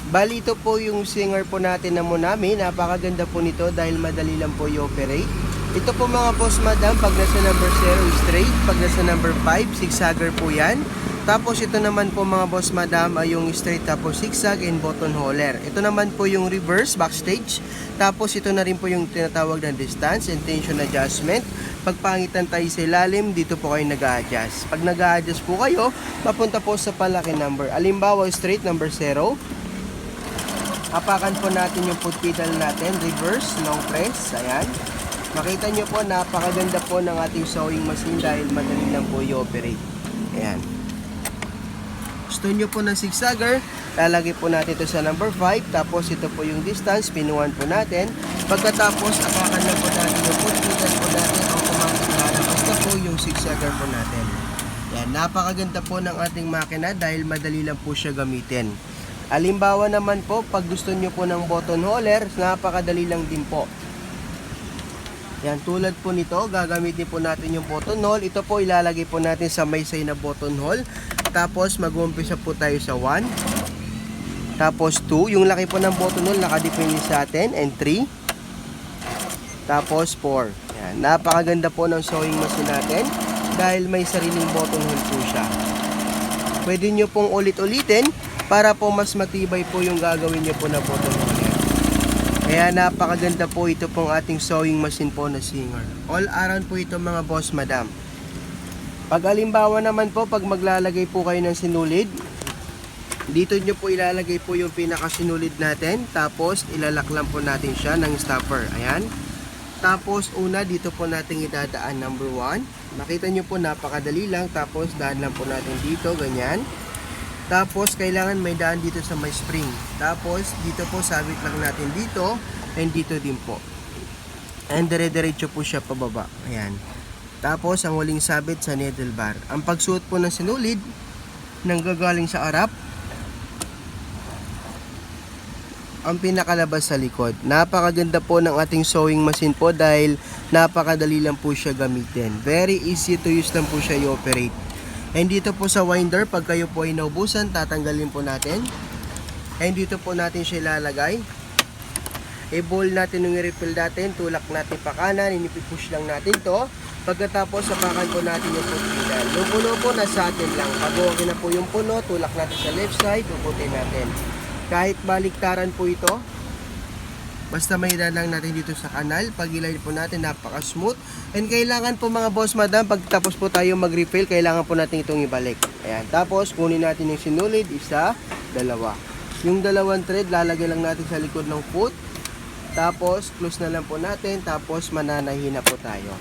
Bali ito po yung singer po natin na Monami. Napakaganda po nito dahil madali lang po i-operate. Ito po mga boss madam, pag nasa number 0 straight, pag nasa number 5 zigzagger po yan. Tapos ito naman po mga boss madam ay yung straight tapos zigzag and button holer. Ito naman po yung reverse backstage. Tapos ito na rin po yung tinatawag na distance and tension adjustment. Pagpangitan tayo sa ilalim, dito po kayo nag-a-adjust. Pag nag-a-adjust po kayo, mapunta po sa palaki number. Alimbawa straight number 0. Apakan po natin yung foot pedal natin, reverse, long press, ayan. Makita nyo po, napakaganda po ng ating sewing machine dahil madali lang po i-operate. Ayan. Gusto nyo po ng zigzagger, lalagay po natin ito sa number 5, tapos ito po yung distance, pinuwan po natin. Pagkatapos, apakan lang po natin yung foot pedal po natin, automatic lalabas na po yung zigzagger po natin. Ayan, napakaganda po ng ating makina dahil madali lang po siya gamitin. Halimbawa naman po, pag gusto nyo po ng button holer, napakadali lang din po. Yan, tulad po nito, gagamitin po natin yung button hole. Ito po ilalagay po natin sa may side na button hole. Tapos mag-uumpisa po tayo sa 1. Tapos 2, yung laki po ng button hole nakadepende sa atin. And 3. Tapos 4. Yan, napakaganda po ng sewing machine natin dahil may sariling button hole po siya. Pwede nyo pong ulit-ulitin para po mas matibay po yung gagawin nyo po na button holer. Kaya napakaganda po ito pong ating sewing machine po na Singer. All around po ito mga boss madam. Pag alimbawa naman po, pag maglalagay po kayo ng sinulid, dito nyo po ilalagay po yung pinakasinulid natin. Tapos ilalak lang po natin siya ng stopper. Ayan. Tapos una dito po natin idadaan number 1. Nakita nyo po napakadali lang. Tapos daan lang po natin dito, ganyan. Tapos, kailangan may daan dito sa may spring. Tapos, dito po, sabit lang natin dito. And dito din po. And dire-diretso po siya pababa. Ayan. Tapos, ang huling sabit sa needle bar. Ang pagsuot po ng sinulid, nang gagaling sa harap, ang pinakalabas sa likod. Napakaganda po ng ating sewing machine po dahil napakadali lang po siya gamitin. Very easy to use lang po siya i-operate. And dito po sa winder, pag kayo po ay naubusan, tatanggalin po natin. And dito po natin siya ilalagay. I-ball natin yung i-refill natin, tulak natin pa kanan, inipipush lang natin to. Pagkatapos, sapakan po natin yung foot pedal. Yung puno po, nasa atin lang. Pag okay na po yung puno, tulak natin sa left side, uputin natin. Kahit baliktaran po ito, basta may lang natin dito sa kanal. Pag ilay po natin, napaka-smooth. And kailangan po mga boss madam, pag tapos po tayo mag-refill, kailangan po natin itong ibalik. Ayan. Tapos, kunin natin yung sinulid. Isa, dalawa. Yung dalawang thread, lalagay lang natin sa likod ng foot. Tapos, close na lang po natin. Tapos, mananahin na po tayo.